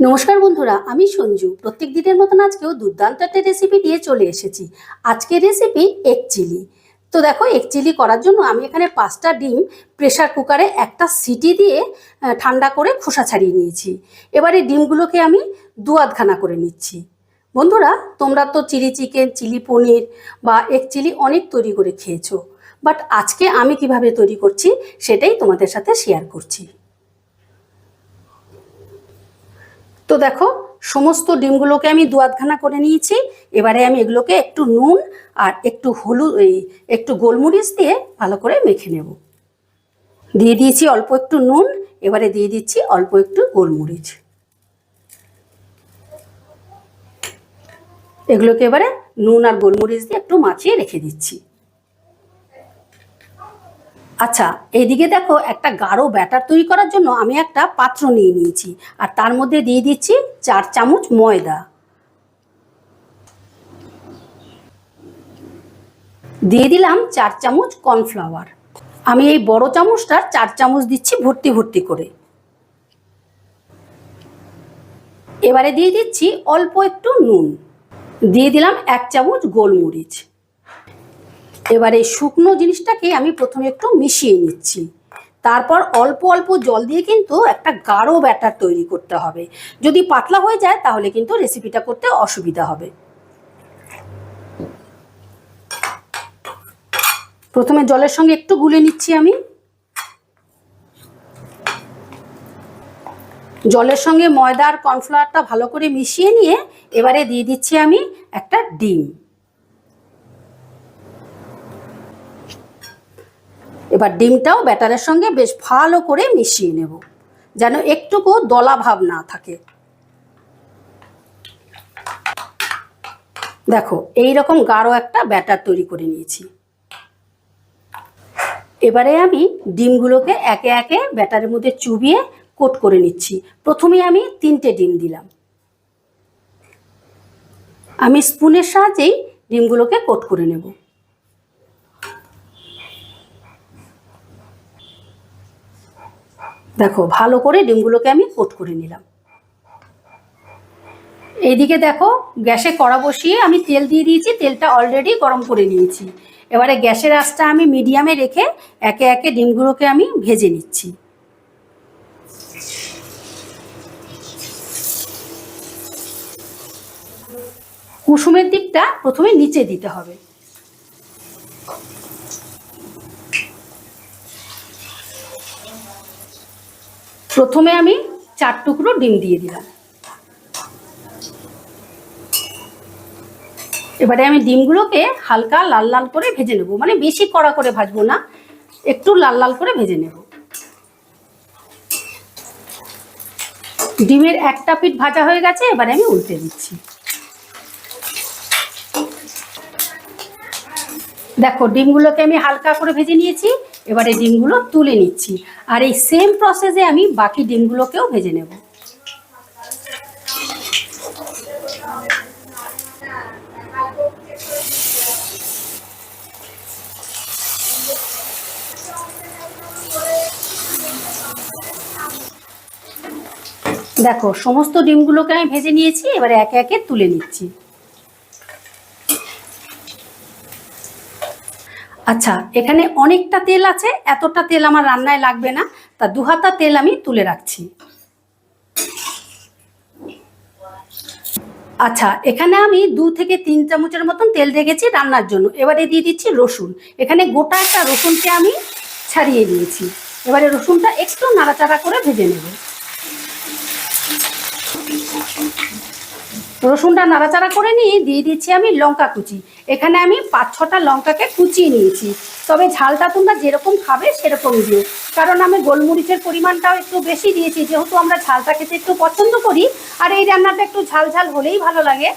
নমস্কার বন্ধুরা, আমি সঞ্জু। প্রত্যেক দিনের মতন আজকেও দুর্দান্ত একটা রেসিপি নিয়ে চলে এসেছি। আজকের রেসিপি এগ চিলি। তো দেখো, এগ চিলি করার জন্য আমি এখানে 5টা ডিম প্রেসার কুকারে একটা সিটি দিয়ে ঠান্ডা করে খোসা ছাড়িয়ে নিয়েছি। এবারে ডিমগুলোকে আমি দু আধখানা করে নিচ্ছি। বন্ধুরা, তোমরা তো চিলি চিকেন, চিলি পনির বা এগ চিলি অনেক তৈরি করে খেয়েছো, বাট আজকে আমি কিভাবে তৈরি করছি সেটাই তোমাদের সাথে শেয়ার করছি। তো দেখো, সমস্ত ডিমগুলোকে আমি দু আধখানা করে নিয়েছি। এবারে আমি এগুলোকে একটু নুন আর একটু হলুদ, একটু গোলমরিচ দিয়ে ভালো করে মেখে নেব। দিয়ে দিয়েছি অল্প একটু নুন, এবারে দিয়ে দিচ্ছি অল্প একটু গোলমরিচ। এগুলোকে এবারে নুন আর গোলমরিচ দিয়ে একটু মাখিয়ে রেখে দিচ্ছি। আচ্ছা, এইদিকে দেখো, একটা গাঢ় ব্যাটার তৈরি করার জন্য আমি একটা পাত্র নিয়ে নিয়েছি, আর তার মধ্যে দিয়ে দিচ্ছি 4 চামচ ময়দা, দিয়ে দিলাম 4 চামচ কর্নফ্লাওয়ার। আমি এই বড় চামচটার 4 চামচ দিচ্ছি ভর্তি ভর্তি করে। এবারে দিয়ে দিচ্ছি অল্প একটু নুন, দিয়ে দিলাম 1 চামচ গোলমরিচ। এবারে শুকনো জিনিসটাকে আমি প্রথমে একটু মিশিয়ে নিচ্ছি, তারপর অল্প অল্প জল দিয়ে কিন্তু একটা গাঢ় ব্যাটার তৈরি করতে হবে। যদি পাতলা হয়ে যায় তাহলে কিন্তু রেসিপিটা করতে অসুবিধা হবে। প্রথমে জলের সঙ্গে একটু গুলে নিচ্ছি আমি। জলের সঙ্গে ময়দা আর কর্নফ্লাওয়ারটা ভালো করে মিশিয়ে নিয়ে এবারে দিয়ে দিচ্ছি আমি একটা ডিম। এবার ডিমটাও ব্যাটারের সঙ্গে বেশ ভালো করে মিশিয়ে নেব, যেন একটুকু দলা ভাব না থাকে। দেখো, এই রকম গাঢ় একটা ব্যাটার তৈরি করে নিয়েছি। এবারে আমি ডিমগুলোকে একে একে ব্যাটারের মধ্যে চুবিয়ে কোট করে নিচ্ছি। প্রথমে আমি 3টে ডিম দিলাম। আমি স্পুনের সাহায্যেই ডিমগুলোকে কোট করে নেব। দেখো, ভালো করে ডিমগুলোকে আমি কোট করে নিলাম। এইদিকে দেখো, গ্যাসে কড়া বসিয়ে আমি তেল দিয়ে দিয়েছি। তেলটা অলরেডি গরম করে নিয়েছি। এবারে গ্যাসের আঁচটা আমি মিডিয়ামে রেখে একে একে ডিমগুলোকে আমি ভেজে নিচ্ছি। কুসুমের দিকটা প্রথমে নিচে দিতে হবে। প্রথমে আমি 4 টুকরো ডিম দিয়ে দিলাম। এবারে আমি ডিমগুলোকে হালকা লাল লাল করে ভেজে নেব, মানে বেশি কড়া করে ভাজবো না, একটু লাল লাল করে ভেজে নেব। ডিমের একটা পিঠ ভাজা হয়ে গেছে, এবারে আমি উল্টে দিচ্ছি। দেখো, ডিমগুলোকে আমি হালকা করে ভেজে নিয়েছি। এবারে ডিমগুলো তুলে নিচ্ছি, আর এই সেম প্রসেসে আমি বাকি ডিমগুলোকেও ভেজে নেব। দেখো, সমস্ত ডিমগুলোকে আমি ভেজে নিয়েছি। এবারে একে একে তুলে নিচ্ছি। আচ্ছা, এখানে অনেকটা তেল আছে, এতটা তেল আমার রান্নায় লাগবে না, তা 2 হাতা তেল আমি তুলে রাখছি। আচ্ছা, এখানে আমি 2 থেকে 3 চামচের মতন তেল রেখেছি রান্নার জন্য। এবারে দিয়ে দিচ্ছি রসুন। এখানে গোটা একটা রসুনকে আমি ছাড়িয়ে নিয়েছি। এবারে রসুনটা একটু নাড়াচাড়া করে ভেজে নেব। রসুনটা নাড়াচাড়া করে নিয়ে দিয়ে দিচ্ছি আমি লঙ্কা কুচি। এখানে আমি 5-6টা লঙ্কাকে কুচিয়ে নিয়েছি। তবে ঝালটা তোমরা যেরকম খাবে সেরকম দিও, কারণ আমি গোলমরিচের পরিমাণটাও একটু বেশি দিয়েছি, যেহেতু আমরা ঝালটা খেতে একটু পছন্দ করি, আর এই রান্নাটা একটু ঝাল ঝাল হলেই ভালো লাগে,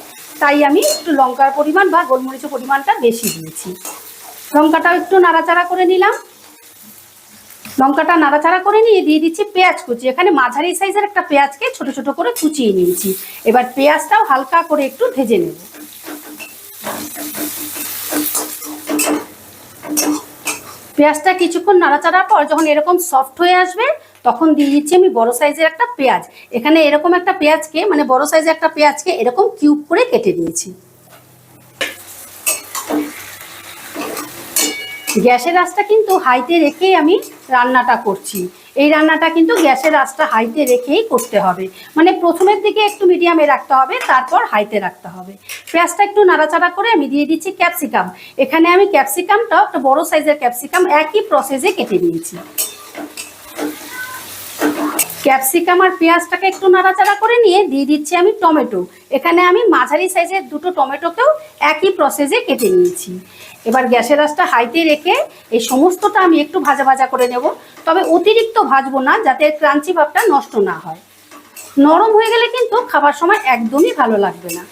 তাই আমি একটু লঙ্কার পরিমাণ বা গোলমরিচের পরিমাণটা বেশি দিয়েছি। লঙ্কাটাও একটু নাড়াচাড়া করে নিলাম। লঙ্কাটা নাড়াচাড়া করে নিয়ে দিয়ে দিচ্ছি পেঁয়াজ কুচি। এখানে মাঝারি সাইজের একটা পেঁয়াজকে ছোট ছোট করে কুচিয়ে নিয়েছি। এবার পেঁয়াজটাও হালকা করে একটু ভেজে নেব। পেঁয়াজটা কিছুক্ষণ নাড়াচাড়ার পর যখন এরকম সফট হয়ে আসবে তখন দিয়ে দিচ্ছি আমি বড় সাইজের একটা পেঁয়াজ। এখানে এরকম একটা পেঁয়াজকে, মানে বড় সাইজের একটা পেঁয়াজকে এরকম কিউব করে কেটে নিয়েছি। গ্যাসের আঁচটা কিন্তু হাইতে রেখেই আমি রান্নাটা করছি। এই রান্নাটা কিন্তু গ্যাসের আঁচটা হাইতে রেখেই করতে হবে, মানে প্রথমের দিকে একটু মিডিয়ামে রাখতে হবে, তারপর হাইতে রাখতে হবে। পেঁয়াজটা একটু নাড়াচাড়া করে আমি দিয়ে দিচ্ছি ক্যাপসিকাম। এখানে আমি ক্যাপসিকামটা একটা বড় সাইজের ক্যাপসিকাম একই প্রসেসে কেটে নিয়েছি। ক্যাপসিকাম আর পেঁয়াজটাকে একটু নাড়াচাড়া করে নিয়ে দিয়ে দিচ্ছি আমি টমেটো। এখানে আমি মাঝারি সাইজের দুটো টমেটোকেও একই প্রসেসে কেটে নিয়েছি। এবার গ্যাসের আঁচটা হাইতে রেখে এই সমস্তটা আমি একটু ভাজা ভাজা করে নেব, তবে অতিরিক্ত ভাজবো না, যাতে ক্রাঞ্চি ভাবটা নষ্ট না হয়। নরম হয়ে গেলে কিন্তু খাবার সময় একদমই ভালো লাগবে না।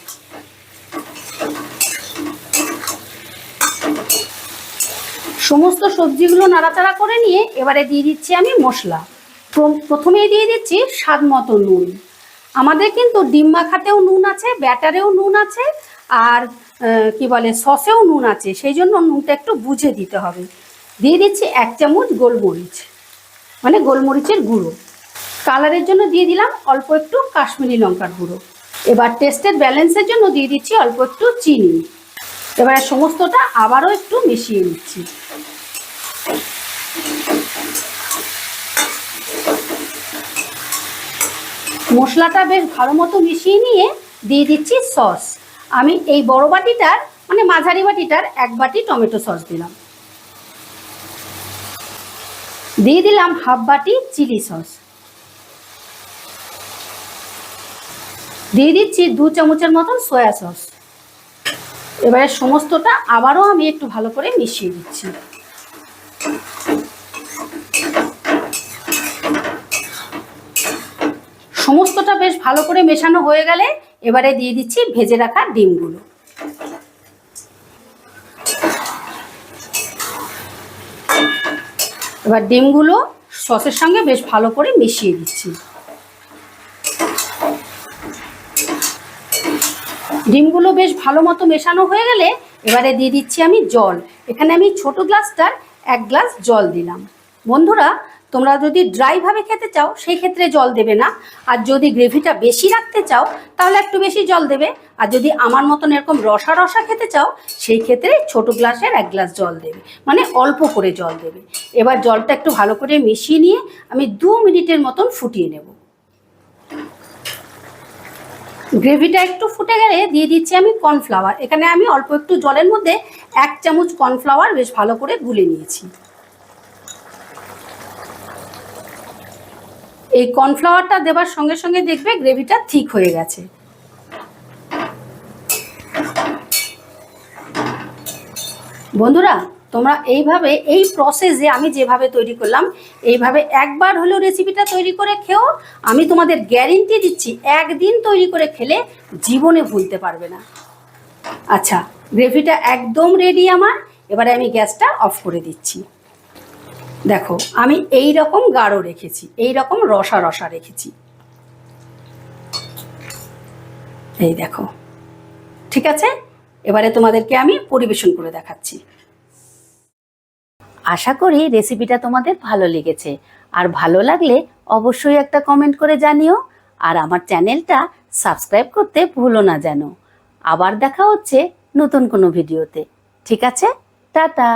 সমস্ত সবজিগুলো নাড়াচাড়া করে নিয়ে এবারে দিয়ে দিচ্ছি আমি মশলা। প্রথমেই দিয়ে দিচ্ছি স্বাদ মতো নুন। আমাদের কিন্তু ডিম মাখাতেও নুন আছে, ব্যাটারেও নুন আছে, আর কি বলে সসেও নুন আছে, সেই জন্য নুনটা একটু বুঝে দিতে হবে। দিয়ে দিচ্ছি 1 চামচ গোলমরিচ, মানে গোলমরিচের গুঁড়ো। কালারের জন্য দিয়ে দিলাম অল্প একটু কাশ্মীরি লঙ্কার গুঁড়ো। এবার টেস্টের ব্যালেন্সের জন্য দিয়ে দিচ্ছি অল্প একটু চিনি। এবারে সমস্তটা আবারও একটু মিশিয়ে নিচ্ছি। মশলাটা বেশ ভালো মতো মিশিয়ে নিয়ে দিয়ে দিচ্ছি সস। আমি এই বড় বাটিটার, মানে মাঝারি বাটিটার 1 বাটি টমেটো সস দিলাম। দিয়ে দিলাম হাফ বাটি চিলি সস। দিয়ে দিচ্ছি 2 চামচের মতন সয়া সস। এবারে সমস্তটা আবারও আমি একটু ভালো করে মিশিয়ে দিচ্ছি। সমস্তটা বেশ ভালো করে মেশানো হয়ে গেলে এবারে দিয়ে দিচ্ছি ভেজে রাখা ডিমগুলো। এবার ডিমগুলো সসের সঙ্গে বেশ ভালো করে মিশিয়ে দিচ্ছি। ডিমগুলো বেশ ভালো মতো মেশানো হয়ে গেলে এবারে দিয়ে দিচ্ছি আমি জল। এখানে আমি ছোট গ্লাসটার 1 গ্লাস জল দিলাম। বন্ধুরা, তোমরা যদি ড্রাইভাবে খেতে চাও সেই ক্ষেত্রে জল দেবে না, আর যদি গ্রেভিটা বেশি রাখতে চাও তাহলে একটু বেশি জল দেবে, আর যদি আমার মতন এরকম রসা রসা খেতে চাও সেই ক্ষেত্রে ছোট গ্লাসের 1 গ্লাস জল দেবে, মানে অল্প করে জল দেবে। এবার জলটা একটু ভালো করে মিশিয়ে নিয়ে আমি 2 মিনিটের মতন ফুটিয়ে নেব। গ্রেভিটা একটু ফুটে গেলে দিয়ে দিচ্ছি আমি কর্নফ্লাওয়ার। এখানে আমি অল্প একটু জলের মধ্যে 1 চামচ কর্নফ্লাওয়ার বেশ ভালো করে গুলে নিয়েছি। এই কর্নফ্লাওয়ারটা দেবার সঙ্গে সঙ্গে দেখবে গ্রেভিটা ঠিক হয়ে গেছে। বন্ধুরা, তোমরা এইভাবে, এই প্রসেসে আমি যেভাবে তৈরি করলাম এইভাবে একবার হলেও রেসিপিটা তৈরি করে খেও। আমি তোমাদের গ্যারেন্টি দিচ্ছি একদিন তৈরি করে খেলে জীবনে ভুলতে পারবে না। আচ্ছা, গ্রেভিটা একদম রেডি আমার। এবারে আমি গ্যাসটা অফ করে দিচ্ছি। দেখো, আমি এই রকম গাঢ় রেখেছি, এই রকম রসা রসা রেখেছি। এই দেখো, ঠিক আছে। এবারে তোমাদেরকে আমি পরিবেশন করে দেখাচ্ছি। আশা করি রেসিপিটা তোমাদের ভালো লেগেছে, আর ভালো লাগলে অবশ্যই একটা কমেন্ট করে জানিও, আর আমার চ্যানেলটা সাবস্ক্রাইব করতে ভুলো না যেন। আবার দেখা হচ্ছে নতুন কোনো ভিডিওতে। ঠিক আছে, টাটা।